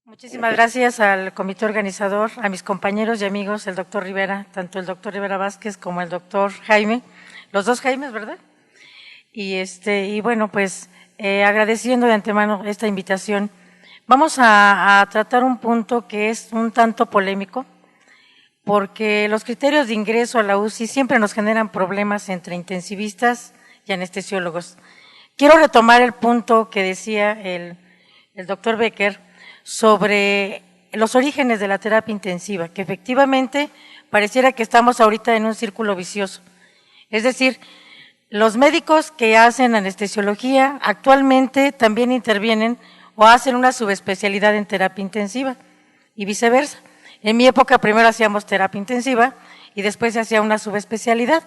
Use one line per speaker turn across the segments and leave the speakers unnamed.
Muchísimas gracias al comité organizador, a mis compañeros y amigos, el doctor Rivera, tanto el doctor Rivera Vázquez como el doctor Jaime, los dos Jaimes, ¿verdad? Y bueno, pues agradeciendo de antemano esta invitación. Vamos a tratar un punto que es un tanto polémico, porque los criterios de ingreso a la UCI siempre nos generan problemas entre intensivistas y anestesiólogos. Quiero retomar el punto que decía el doctor Becker sobre los orígenes de la terapia intensiva, que efectivamente pareciera que estamos ahorita en un círculo vicioso. Es decir, los médicos que hacen anestesiología actualmente también intervienen o hacen una subespecialidad en terapia intensiva y viceversa. En mi época primero hacíamos terapia intensiva y después se hacía una subespecialidad.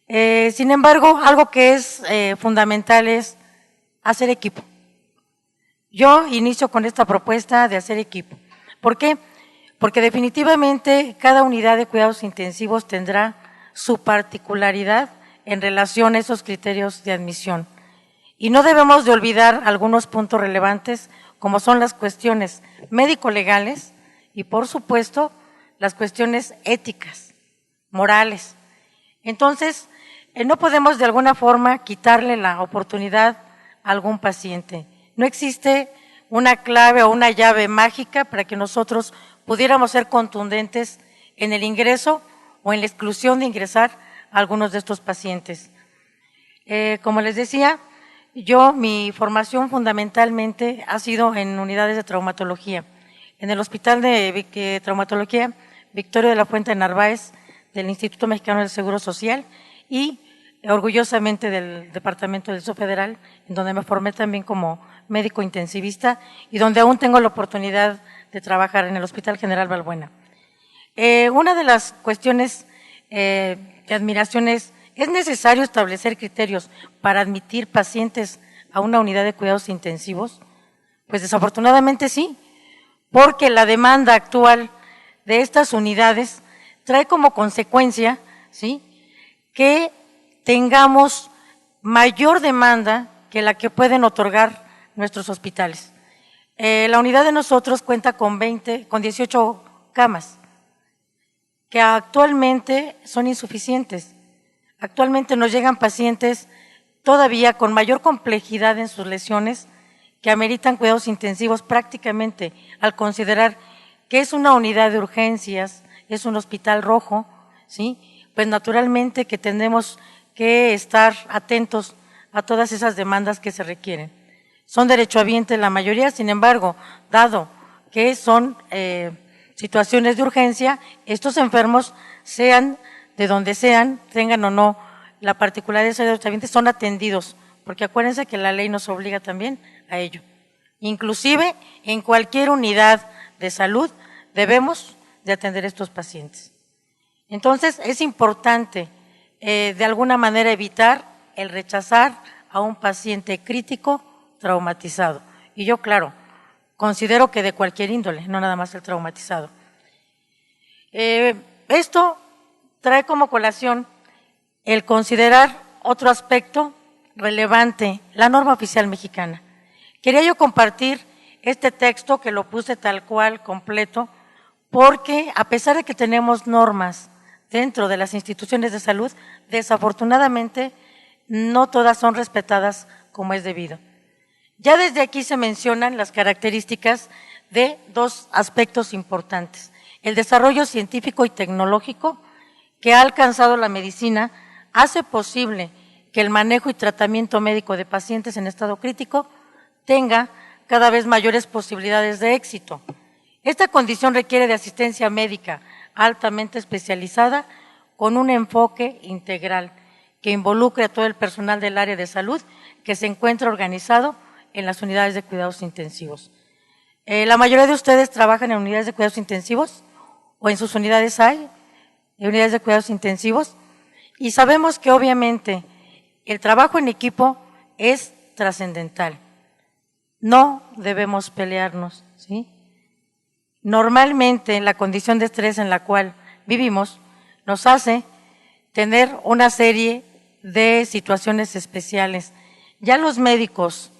Sin embargo, algo que es fundamental es hacer equipo. Yo inicio con esta propuesta de hacer equipo. ¿Por qué? Porque definitivamente cada unidad de cuidados intensivos tendrá su particularidad en relación a esos criterios de admisión. Y no debemos de olvidar algunos puntos relevantes, como son las cuestiones médico-legales y, por supuesto, las cuestiones éticas, morales. Entonces, no podemos de alguna forma quitarle la oportunidad a algún paciente. No existe una clave o una llave mágica para que nosotros pudiéramos ser contundentes en el ingreso o en la exclusión de ingresar a algunos de estos pacientes. Como les decía, mi formación fundamentalmente ha sido en unidades de traumatología. En el Hospital de Traumatología Victorio de la Fuente de Narváez, del Instituto Mexicano del Seguro Social y orgullosamente del Departamento del SO Federal, en donde me formé también como médico intensivista y donde aún tengo la oportunidad de trabajar en el Hospital General Balbuena. Una de las cuestiones de admiración es necesario establecer criterios para admitir pacientes a una unidad de cuidados intensivos? Pues desafortunadamente sí, porque la demanda actual de estas unidades trae como consecuencia, ¿sí?, que tengamos mayor demanda que la que pueden otorgar nuestros hospitales. La unidad de nosotros cuenta con 18 camas, que actualmente son insuficientes. Actualmente nos llegan pacientes todavía con mayor complejidad en sus lesiones que ameritan cuidados intensivos prácticamente al considerar que es una unidad de urgencias, es un hospital rojo, ¿sí? Pues naturalmente que tenemos que estar atentos a todas esas demandas que se requieren. Son derechohabientes la mayoría, sin embargo, dado que son situaciones de urgencia, estos enfermos, sean de donde sean, tengan o no la particularidad de ser derechohabientes, son atendidos, porque acuérdense que la ley nos obliga también a ello. Inclusive, en cualquier unidad de salud debemos de atender a estos pacientes. Entonces, es importante de alguna manera evitar el rechazar a un paciente crítico traumatizado. Y yo, claro, considero que de cualquier índole, no nada más el traumatizado. Esto trae como colación el considerar otro aspecto relevante, la norma oficial mexicana. Quería yo compartir este texto que lo puse tal cual, completo, porque a pesar de que tenemos normas dentro de las instituciones de salud, desafortunadamente no todas son respetadas como es debido. Ya desde aquí se mencionan las características de dos aspectos importantes. El desarrollo científico y tecnológico que ha alcanzado la medicina hace posible que el manejo y tratamiento médico de pacientes en estado crítico tenga cada vez mayores posibilidades de éxito. Esta condición requiere de asistencia médica altamente especializada con un enfoque integral que involucre a todo el personal del área de salud que se encuentra organizado en las unidades de cuidados intensivos. La mayoría de ustedes trabajan en unidades de cuidados intensivos o en sus unidades hay unidades de cuidados intensivos y sabemos que obviamente el trabajo en equipo es trascendental. No debemos pelearnos, ¿sí? Normalmente la condición de estrés en la cual vivimos nos hace tener una serie de situaciones especiales. Ya los médicos,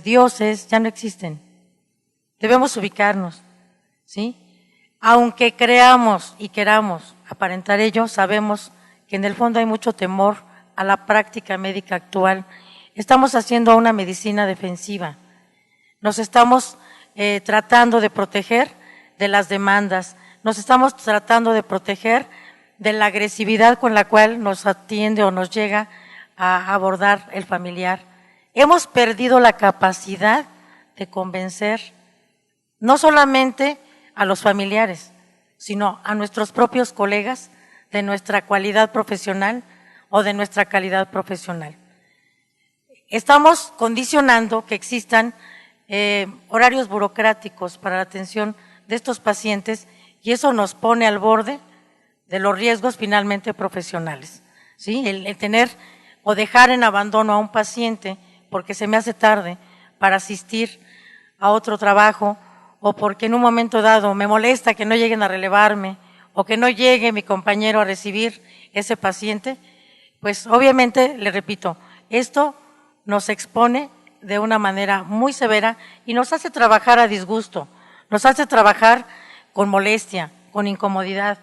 dioses, ya no existen. Debemos ubicarnos, ¿sí? Aunque creamos y queramos aparentar ello, sabemos que en el fondo hay mucho temor a la práctica médica actual. Estamos haciendo una medicina defensiva. Nos estamos tratando de proteger de las demandas, nos estamos tratando de proteger de la agresividad con la cual nos atiende o nos llega a abordar el familiar. Hemos perdido la capacidad de convencer no solamente a los familiares, sino a nuestros propios colegas de nuestra cualidad profesional o de nuestra calidad profesional. Estamos condicionando que existan horarios burocráticos para la atención de estos pacientes y eso nos pone al borde de los riesgos finalmente profesionales, ¿sí? El tener o dejar en abandono a un paciente porque se me hace tarde para asistir a otro trabajo o porque en un momento dado me molesta que no lleguen a relevarme o que no llegue mi compañero a recibir ese paciente, pues obviamente, le repito, esto nos expone de una manera muy severa y nos hace trabajar a disgusto, nos hace trabajar con molestia, con incomodidad.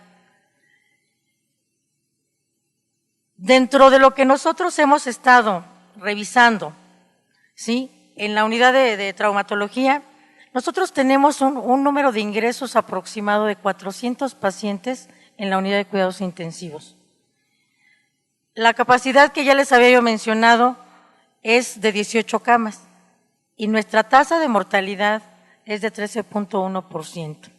Dentro de lo que nosotros hemos estado revisando, ¿sí? En la unidad de traumatología, nosotros tenemos un número de ingresos aproximado de 400 pacientes en la unidad de cuidados intensivos. La capacidad que ya les había yo mencionado es de 18 camas y nuestra tasa de mortalidad es de 13.1%.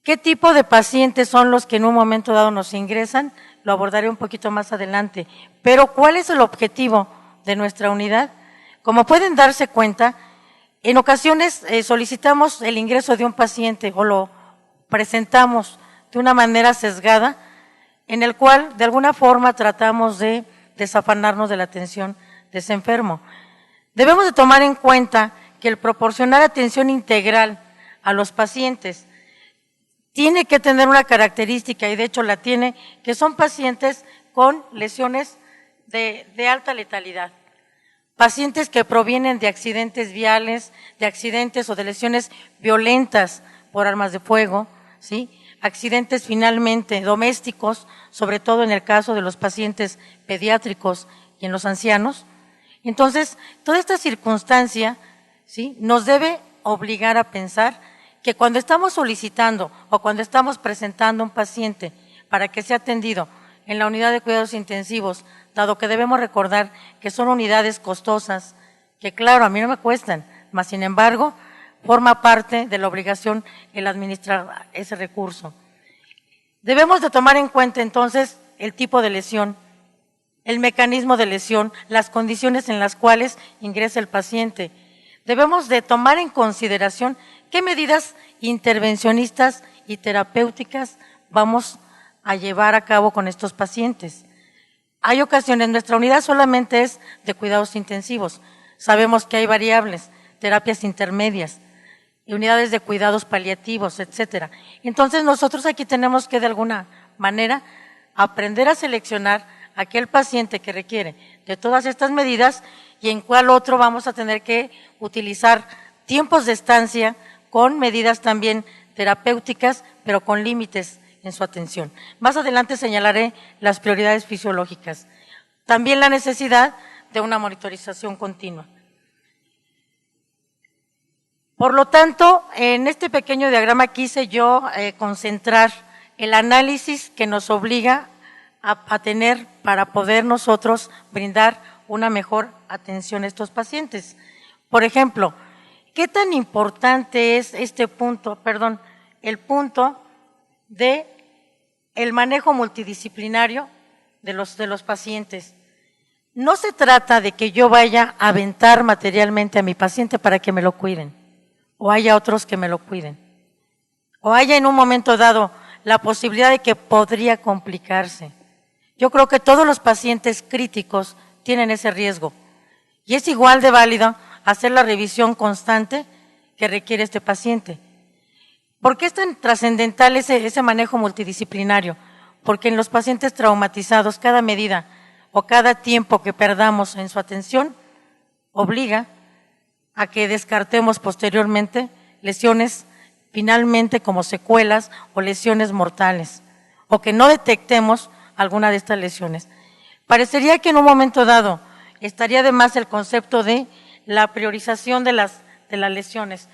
¿Qué tipo de pacientes son los que en un momento dado nos ingresan? Lo abordaré un poquito más adelante. Pero ¿cuál es el objetivo de nuestra unidad? Como pueden darse cuenta, en ocasiones solicitamos el ingreso de un paciente o lo presentamos de una manera sesgada, en el cual de alguna forma tratamos de desafanarnos de la atención de ese enfermo. Debemos de tomar en cuenta que el proporcionar atención integral a los pacientes tiene que tener una característica, y de hecho la tiene, que son pacientes con lesiones de alta letalidad. Pacientes que provienen de accidentes viales, de accidentes o de lesiones violentas por armas de fuego, ¿sí? Accidentes finalmente domésticos, sobre todo en el caso de los pacientes pediátricos y en los ancianos. Entonces, toda esta circunstancia, ¿sí?, nos debe obligar a pensar que cuando estamos solicitando o cuando estamos presentando un paciente para que sea atendido en la unidad de cuidados intensivos, dado que debemos recordar que son unidades costosas, que claro, a mí no me cuestan, mas sin embargo, forma parte de la obligación el administrar ese recurso. Debemos de tomar en cuenta entonces el tipo de lesión, el mecanismo de lesión, las condiciones en las cuales ingresa el paciente. Debemos de tomar en consideración qué medidas intervencionistas y terapéuticas vamos a llevar a cabo con estos pacientes. Hay ocasiones, nuestra unidad solamente es de cuidados intensivos. Sabemos que hay variables, terapias intermedias, unidades de cuidados paliativos, etcétera. Entonces nosotros aquí tenemos que de alguna manera aprender a seleccionar aquel paciente que requiere de todas estas medidas y en cuál otro vamos a tener que utilizar tiempos de estancia con medidas también terapéuticas, pero con límites en su atención. Más adelante señalaré las prioridades fisiológicas. También la necesidad de una monitorización continua. Por lo tanto, en este pequeño diagrama quise yo concentrar el análisis que nos obliga a tener para poder nosotros brindar una mejor atención a estos pacientes. Por ejemplo, ¿qué tan importante es el punto de el manejo multidisciplinario de los pacientes? No se trata de que yo vaya a aventar materialmente a mi paciente para que me lo cuiden, o haya otros que me lo cuiden, o haya en un momento dado la posibilidad de que podría complicarse. Yo creo que todos los pacientes críticos tienen ese riesgo y es igual de válido hacer la revisión constante que requiere este paciente. ¿Por qué es tan trascendental ese manejo multidisciplinario? Porque en los pacientes traumatizados cada medida o cada tiempo que perdamos en su atención obliga a que descartemos posteriormente lesiones finalmente como secuelas o lesiones mortales, o que no detectemos alguna de estas lesiones. Parecería que en un momento dado estaría de más el concepto de la priorización de las lesiones.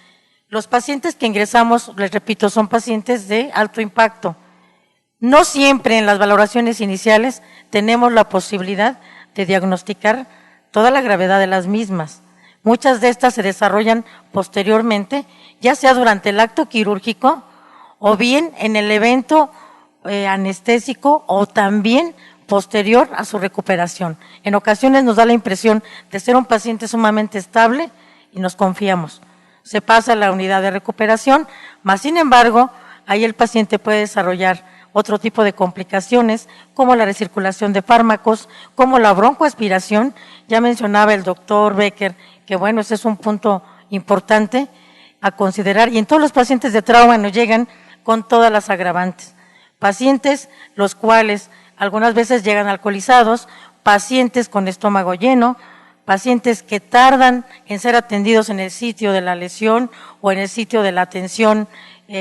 Los pacientes que ingresamos, les repito, son pacientes de alto impacto. No siempre en las valoraciones iniciales tenemos la posibilidad de diagnosticar toda la gravedad de las mismas. Muchas de estas se desarrollan posteriormente, ya sea durante el acto quirúrgico o bien en el evento anestésico o también posterior a su recuperación. En ocasiones nos da la impresión de ser un paciente sumamente estable y nos confiamos. Se pasa a la unidad de recuperación, mas sin embargo, ahí el paciente puede desarrollar otro tipo de complicaciones, como la recirculación de fármacos, como la broncoaspiración. Ya mencionaba el doctor Becker que bueno, ese es un punto importante a considerar, y en todos los pacientes de trauma nos llegan con todas las agravantes. Pacientes los cuales algunas veces llegan alcoholizados, pacientes con estómago lleno, pacientes que tardan en ser atendidos en el sitio de la lesión o en el sitio de la atención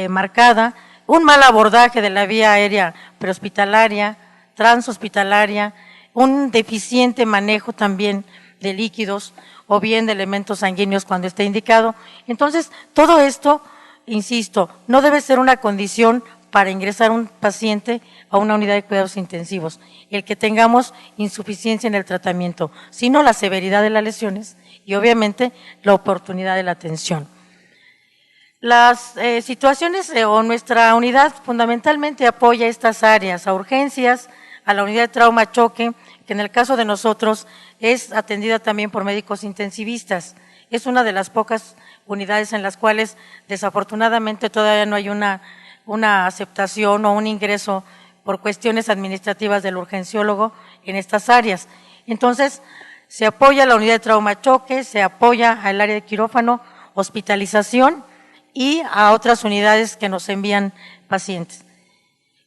marcada, un mal abordaje de la vía aérea prehospitalaria, transhospitalaria, un deficiente manejo también de líquidos o bien de elementos sanguíneos cuando esté indicado. Entonces, todo esto, insisto, no debe ser una condición para ingresar un paciente a una unidad de cuidados intensivos, el que tengamos insuficiencia en el tratamiento, sino la severidad de las lesiones y obviamente la oportunidad de la atención. Las situaciones o nuestra unidad fundamentalmente apoya estas áreas, a urgencias, a la unidad de trauma choque, que en el caso de nosotros es atendida también por médicos intensivistas. Es una de las pocas unidades en las cuales desafortunadamente todavía no hay una aceptación o un ingreso por cuestiones administrativas del urgenciólogo en estas áreas. Entonces, se apoya a la unidad de trauma choque, se apoya al área de quirófano, hospitalización y a otras unidades que nos envían pacientes.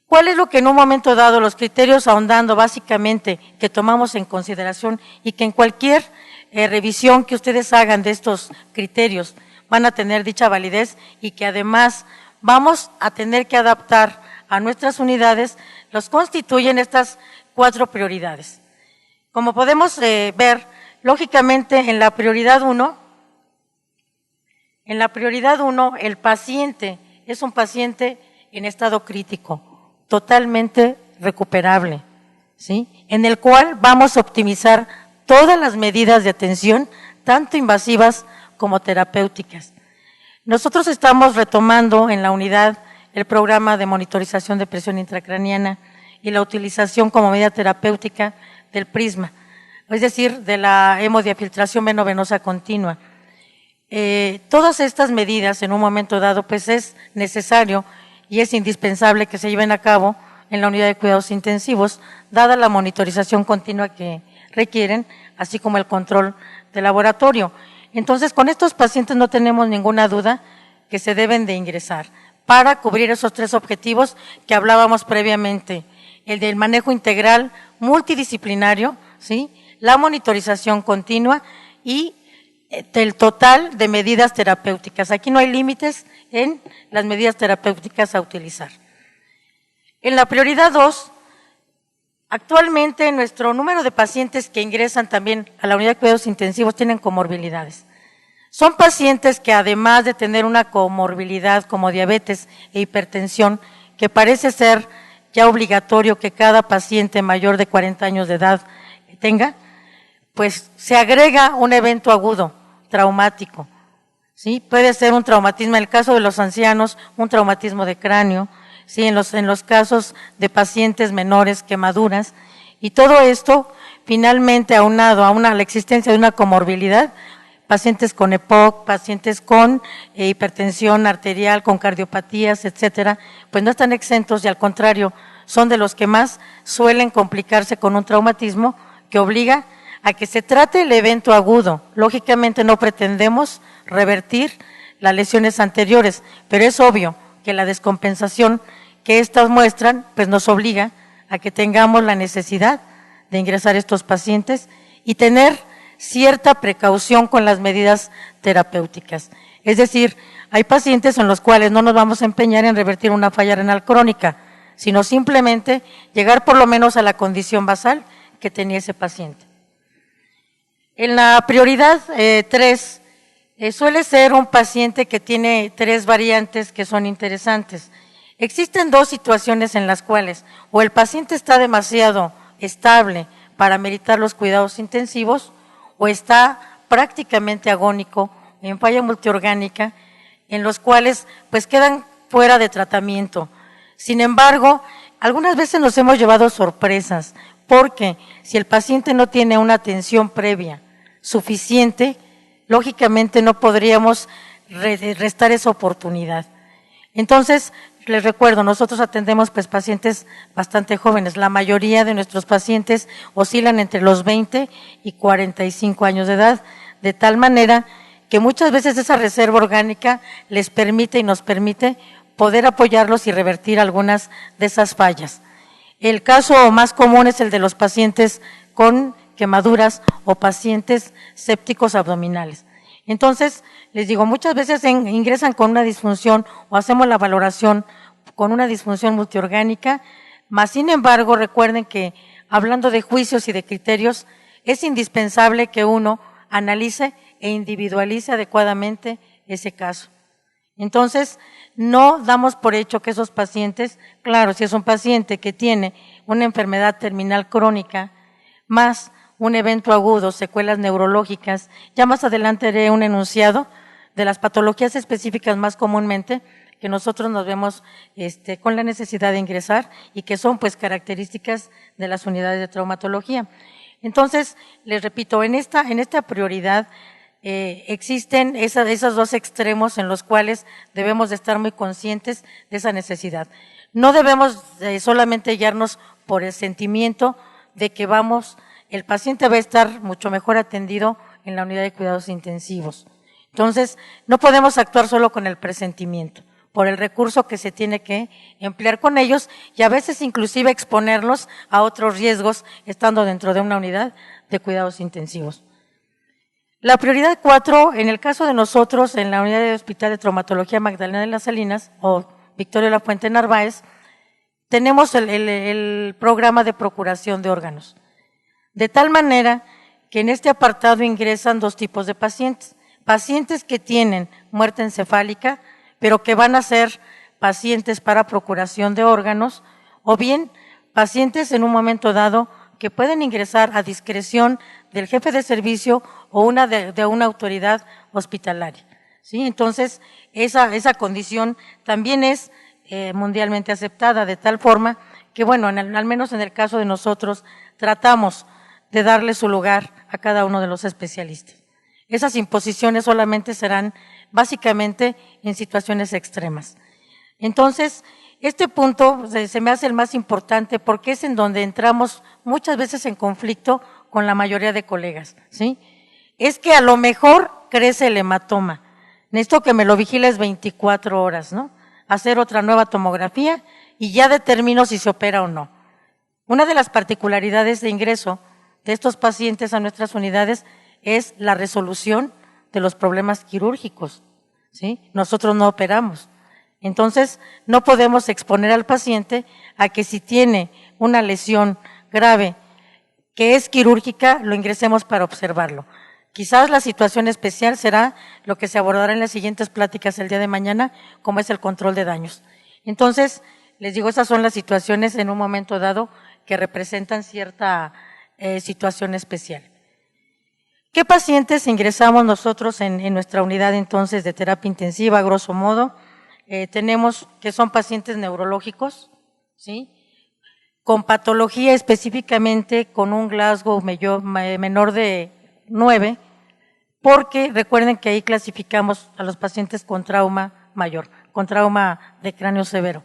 ¿Cuál es lo que en un momento dado, los criterios ahondando básicamente que tomamos en consideración y que en cualquier revisión que ustedes hagan de estos criterios van a tener dicha validez y que además vamos a tener que adaptar a nuestras unidades, los constituyen estas 4 prioridades? Como podemos ver, lógicamente en la prioridad 1, el paciente es un paciente en estado crítico, totalmente recuperable, ¿sí? En el cual vamos a optimizar todas las medidas de atención, tanto invasivas como terapéuticas. Nosotros estamos retomando en la unidad el programa de monitorización de presión intracraniana y la utilización como medida terapéutica del prisma, es decir, de la hemodiafiltración venovenosa continua. Todas estas medidas en un momento dado pues es necesario y es indispensable que se lleven a cabo en la unidad de cuidados intensivos, dada la monitorización continua que requieren, así como el control de laboratorio. Entonces, con estos pacientes no tenemos ninguna duda que se deben de ingresar para cubrir esos 3 objetivos que hablábamos previamente, el del manejo integral multidisciplinario, ¿sí?, la monitorización continua y del total de medidas terapéuticas. Aquí no hay límites en las medidas terapéuticas a utilizar. En la prioridad 2, actualmente nuestro número de pacientes que ingresan también a la unidad de cuidados intensivos tienen comorbilidades. Son pacientes que además de tener una comorbilidad como diabetes e hipertensión, que parece ser ya obligatorio que cada paciente mayor de 40 años de edad tenga, pues se agrega un evento agudo, traumático, ¿sí? Puede ser un traumatismo, en el caso de los ancianos, un traumatismo de cráneo, ¿sí?, en los casos de pacientes menores, quemaduras, y todo esto finalmente aunado a la existencia de una comorbilidad, pacientes con EPOC, pacientes con hipertensión arterial, con cardiopatías, etcétera, pues no están exentos y al contrario, son de los que más suelen complicarse con un traumatismo que obliga a que se trate el evento agudo. Lógicamente no pretendemos revertir las lesiones anteriores, pero es obvio que la descompensación que estas muestran, pues nos obliga a que tengamos la necesidad de ingresar estos pacientes y tener cierta precaución con las medidas terapéuticas. Es decir, hay pacientes en los cuales no nos vamos a empeñar en revertir una falla renal crónica, sino simplemente llegar por lo menos a la condición basal que tenía ese paciente. En la prioridad 3, suele ser un paciente que tiene 3 variantes que son interesantes. Existen 2 situaciones en las cuales o el paciente está demasiado estable para meritar los cuidados intensivos o está prácticamente agónico en falla multiorgánica, en los cuales pues quedan fuera de tratamiento. Sin embargo, algunas veces nos hemos llevado sorpresas, porque si el paciente no tiene una atención previa suficiente, lógicamente no podríamos restar esa oportunidad. Entonces, les recuerdo, nosotros atendemos pues pacientes bastante jóvenes. La mayoría de nuestros pacientes oscilan entre los 20 y 45 años de edad, de tal manera que muchas veces esa reserva orgánica les permite y nos permite poder apoyarlos y revertir algunas de esas fallas. El caso más común es el de los pacientes con quemaduras o pacientes sépticos abdominales. Entonces, les digo, muchas veces ingresan con una disfunción o hacemos la valoración con una disfunción multiorgánica, mas sin embargo, recuerden que hablando de juicios y de criterios, es indispensable que uno analice e individualice adecuadamente ese caso. Entonces, no damos por hecho que esos pacientes, claro, si es un paciente que tiene una enfermedad terminal crónica, más un evento agudo, secuelas neurológicas, ya más adelante haré un enunciado de las patologías específicas más comúnmente que nosotros nos vemos con la necesidad de ingresar y que son pues características de las unidades de traumatología. Entonces, les repito, en esta prioridad existen esos 2 extremos en los cuales debemos de estar muy conscientes de esa necesidad. No debemos solamente guiarnos por el sentimiento de que el paciente va a estar mucho mejor atendido en la unidad de cuidados intensivos. Entonces, no podemos actuar solo con el presentimiento, por el recurso que se tiene que emplear con ellos y a veces inclusive exponerlos a otros riesgos estando dentro de una unidad de cuidados intensivos. La prioridad 4, en el caso de nosotros, en la unidad de Hospital de Traumatología Magdalena de las Salinas o Victoria La Fuente Narváez, tenemos el programa de procuración de órganos. De tal manera que en este apartado ingresan 2 tipos de pacientes. Pacientes que tienen muerte encefálica, pero que van a ser pacientes para procuración de órganos, o bien pacientes en un momento dado que pueden ingresar a discreción del jefe de servicio o de una autoridad hospitalaria. ¿Sí? Entonces, esa condición también es mundialmente aceptada, de tal forma que, bueno, al menos en el caso de nosotros, tratamos de darle su lugar a cada uno de los especialistas. Esas imposiciones solamente serán básicamente en situaciones extremas. Entonces, este punto se me hace el más importante porque es en donde entramos muchas veces en conflicto con la mayoría de colegas, ¿sí? Es que a lo mejor crece el hematoma. Necesito que me lo vigiles 24 horas, ¿no? Hacer otra nueva tomografía y ya determino si se opera o no. Una de las particularidades de ingreso de estos pacientes a nuestras unidades es la resolución de los problemas quirúrgicos, ¿sí? Nosotros no operamos. Entonces, no podemos exponer al paciente a que si tiene una lesión grave que es quirúrgica, lo ingresemos para observarlo. Quizás la situación especial será lo que se abordará en las siguientes pláticas el día de mañana, como es el control de daños. Entonces, les digo, esas son las situaciones en un momento dado que representan cierta situación especial. ¿Qué pacientes ingresamos nosotros en nuestra unidad entonces de terapia intensiva, a grosso modo? Tenemos que son pacientes neurológicos, ¿sí? Con patología específicamente con un Glasgow menor de 9, porque recuerden que ahí clasificamos a los pacientes con trauma mayor, con trauma de cráneo severo.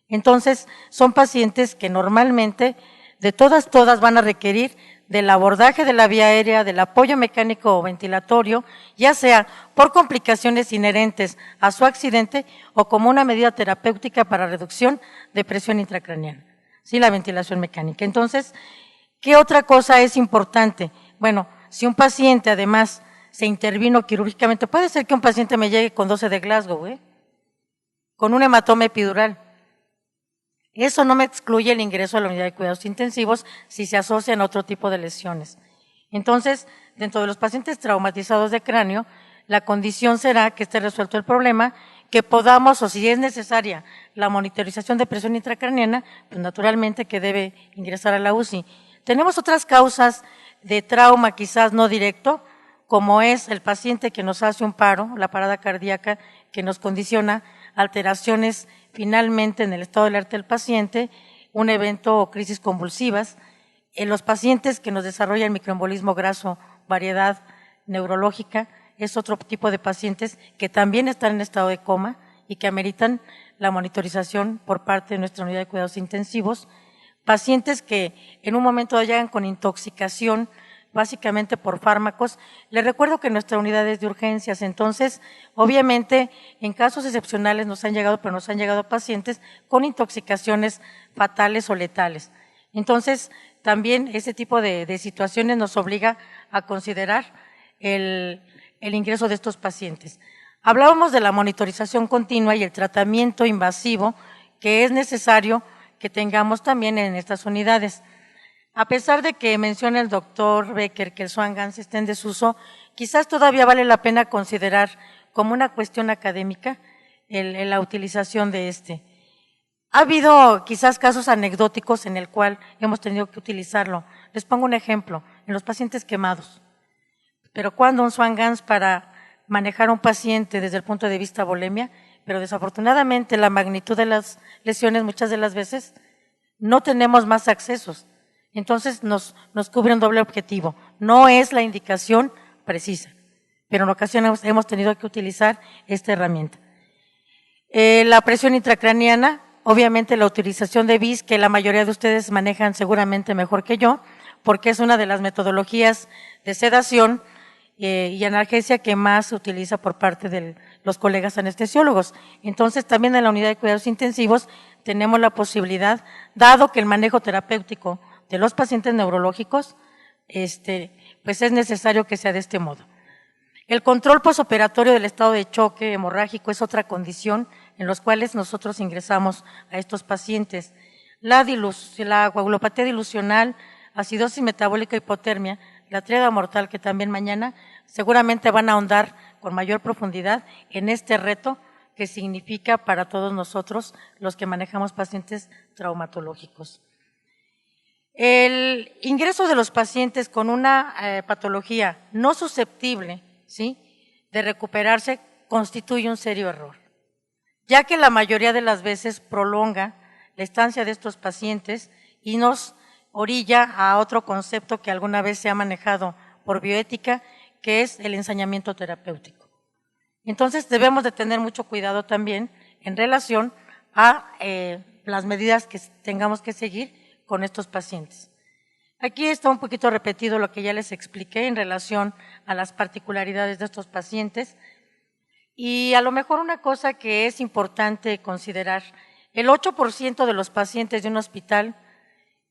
Entonces, son pacientes que normalmente, de todas van a requerir del abordaje de la vía aérea, del apoyo mecánico o ventilatorio, ya sea por complicaciones inherentes a su accidente o como una medida terapéutica para reducción de presión intracraneal, ¿sí? La ventilación mecánica. Entonces, ¿qué otra cosa es importante? Bueno, si un paciente además se intervino quirúrgicamente. Puede ser que un paciente me llegue con 12 de Glasgow, con un hematoma epidural. Eso no me excluye el ingreso a la unidad de cuidados intensivos si se asocian a otro tipo de lesiones. Entonces, dentro de los pacientes traumatizados de cráneo, la condición será que esté resuelto el problema, que podamos, o si es necesaria, la monitorización de presión intracraneana, pues naturalmente que debe ingresar a la UCI. Tenemos otras causas de trauma quizás no directo, como es el paciente que nos hace un paro, la parada cardíaca, que nos condiciona alteraciones finalmente en el estado del arte del paciente, un evento o crisis convulsivas, en los pacientes que nos desarrollan microembolismo graso, variedad neurológica, es otro tipo de pacientes que también están en estado de coma y que ameritan la monitorización por parte de nuestra unidad de cuidados intensivos, pacientes que en un momento llegan con intoxicación, básicamente por fármacos. Les recuerdo que nuestra unidad es de urgencias, entonces, obviamente, en casos excepcionales nos han llegado pacientes con intoxicaciones fatales o letales. Entonces, también ese tipo de situaciones nos obliga a considerar el ingreso de estos pacientes. Hablábamos de la monitorización continua y el tratamiento invasivo que es necesario que tengamos también en estas unidades. A pesar de que menciona el doctor Becker que el Swan-Ganz está en desuso, quizás todavía vale la pena considerar como una cuestión académica la utilización de este. Ha habido quizás casos anecdóticos en el cual hemos tenido que utilizarlo. Les pongo un ejemplo, en los pacientes quemados. Pero cuando un Swan-Ganz para manejar a un paciente desde el punto de vista bulimia, pero desafortunadamente la magnitud de las lesiones muchas de las veces no tenemos más accesos. Entonces nos cubre un doble objetivo. No es la indicación precisa, pero en ocasiones hemos tenido que utilizar esta herramienta. La presión intracraneana, obviamente la utilización de BIS, que la mayoría de ustedes manejan seguramente mejor que yo, porque es una de las metodologías de sedación y analgesia que más se utiliza por parte de los colegas anestesiólogos. Entonces, también en la unidad de cuidados intensivos tenemos la posibilidad, dado que el manejo terapéutico de los pacientes neurológicos, pues es necesario que sea de este modo. El control posoperatorio del estado de choque hemorrágico es otra condición en los cuales nosotros ingresamos a estos pacientes. La coagulopatía dilucional, acidosis metabólica, hipotermia, la tríada mortal, que también mañana seguramente van a ahondar con mayor profundidad en este reto que significa para todos nosotros los que manejamos pacientes traumatológicos. El ingreso de los pacientes con una patología no susceptible, ¿sí?, de recuperarse constituye un serio error, ya que la mayoría de las veces prolonga la estancia de estos pacientes y nos orilla a otro concepto que alguna vez se ha manejado por bioética, que es el ensañamiento terapéutico. Entonces debemos de tener mucho cuidado también en relación a las medidas que tengamos que seguir con estos pacientes. Aquí está un poquito repetido lo que ya les expliqué en relación a las particularidades de estos pacientes y a lo mejor una cosa que es importante considerar, el 8% de los pacientes de un hospital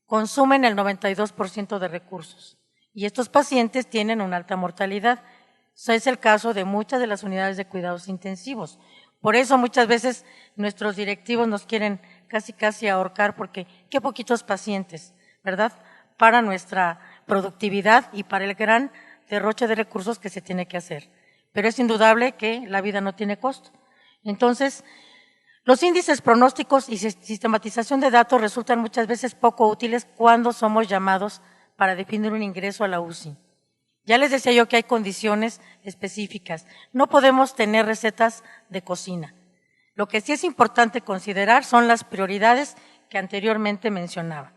consumen el 92% de recursos y estos pacientes tienen una alta mortalidad. Eso es el caso de muchas de las unidades de cuidados intensivos. Por eso muchas veces nuestros directivos nos quieren casi ahorcar porque qué poquitos pacientes, ¿verdad?, para nuestra productividad y para el gran derroche de recursos que se tiene que hacer. Pero es indudable que la vida no tiene costo. Entonces, los índices pronósticos y sistematización de datos resultan muchas veces poco útiles cuando somos llamados para definir un ingreso a la UCI. Ya les decía yo que hay condiciones específicas. No podemos tener recetas de cocina. Lo que sí es importante considerar son las prioridades que anteriormente mencionaba.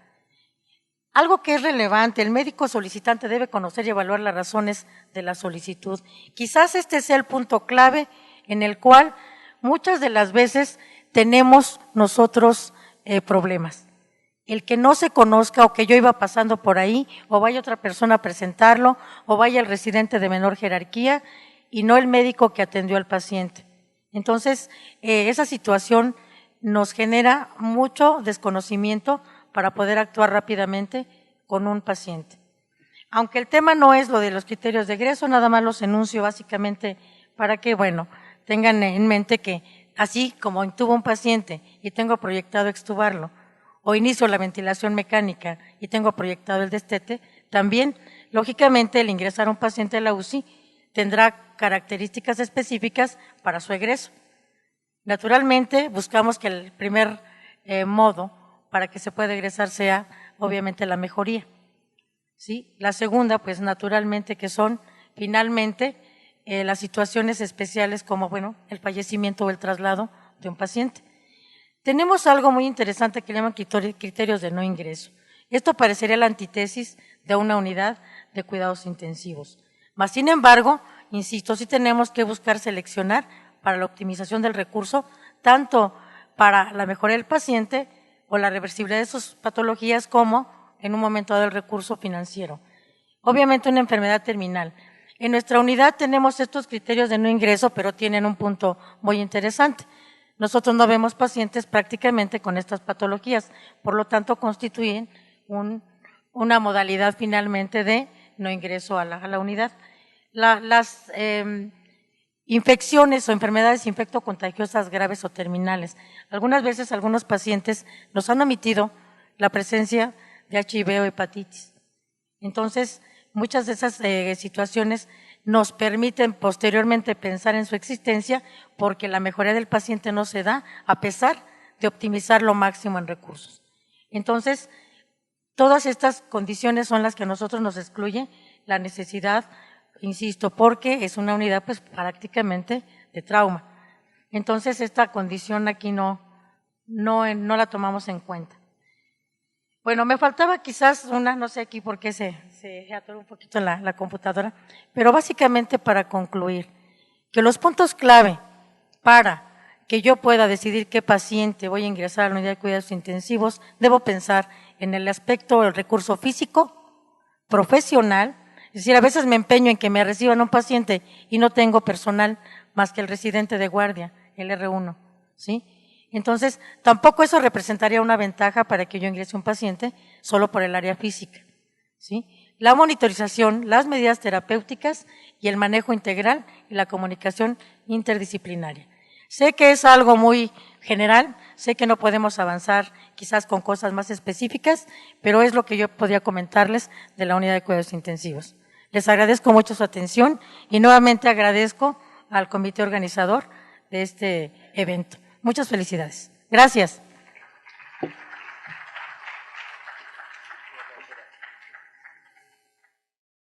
Algo que es relevante, el médico solicitante debe conocer y evaluar las razones de la solicitud. Quizás este sea el punto clave en el cual muchas de las veces tenemos nosotros problemas. El que no se conozca o que yo iba pasando por ahí o vaya otra persona a presentarlo o vaya el residente de menor jerarquía y no el médico que atendió al paciente. Entonces, esa situación nos genera mucho desconocimiento para poder actuar rápidamente con un paciente. Aunque el tema no es lo de los criterios de egreso, nada más los enuncio básicamente para que, bueno, tengan en mente que así como intubo un paciente y tengo proyectado extubarlo, o inicio la ventilación mecánica y tengo proyectado el destete, también, lógicamente, el ingresar a un paciente a la UCI tendrá características específicas para su egreso. Naturalmente, buscamos que el primer modo para que se pueda egresar sea, obviamente, la mejoría. ¿Sí? La segunda, pues, naturalmente, que son, finalmente, las situaciones especiales como, bueno, el fallecimiento o el traslado de un paciente. Tenemos algo muy interesante que le llaman criterios de no ingreso. Esto parecería la antítesis de una unidad de cuidados intensivos. Mas, sin embargo, insisto, sí tenemos que buscar seleccionar para la optimización del recurso, tanto para la mejoría del paciente o la reversibilidad de sus patologías como en un momento dado el recurso financiero. Obviamente una enfermedad terminal. En nuestra unidad tenemos estos criterios de no ingreso, pero tienen un punto muy interesante. Nosotros no vemos pacientes prácticamente con estas patologías, por lo tanto constituyen una modalidad finalmente de no ingreso a la unidad. Las infecciones o enfermedades infectocontagiosas graves o terminales. Algunas veces algunos pacientes nos han omitido la presencia de HIV o hepatitis. Entonces, muchas de esas situaciones nos permiten posteriormente pensar en su existencia porque la mejoría del paciente no se da a pesar de optimizar lo máximo en recursos. Entonces, todas estas condiciones son las que a nosotros nos excluye la necesidad, insisto, porque es una unidad pues prácticamente de trauma. Entonces, esta condición aquí no la tomamos en cuenta. Bueno, me faltaba quizás una, no sé aquí por qué se atoró un poquito la computadora, pero básicamente para concluir, que los puntos clave para que yo pueda decidir qué paciente voy a ingresar a la unidad de cuidados intensivos, debo pensar en el aspecto del recurso físico, profesional, es decir, a veces me empeño en que me reciban un paciente y no tengo personal más que el residente de guardia, el R1, ¿sí? Entonces, tampoco eso representaría una ventaja para que yo ingrese un paciente solo por el área física, ¿sí? La monitorización, las medidas terapéuticas y el manejo integral y la comunicación interdisciplinaria. Sé que es algo muy general, sé que no podemos avanzar quizás con cosas más específicas, pero es lo que yo podría comentarles de la unidad de cuidados intensivos. Les agradezco mucho su atención y nuevamente agradezco al comité organizador de este evento. Muchas felicidades. Gracias.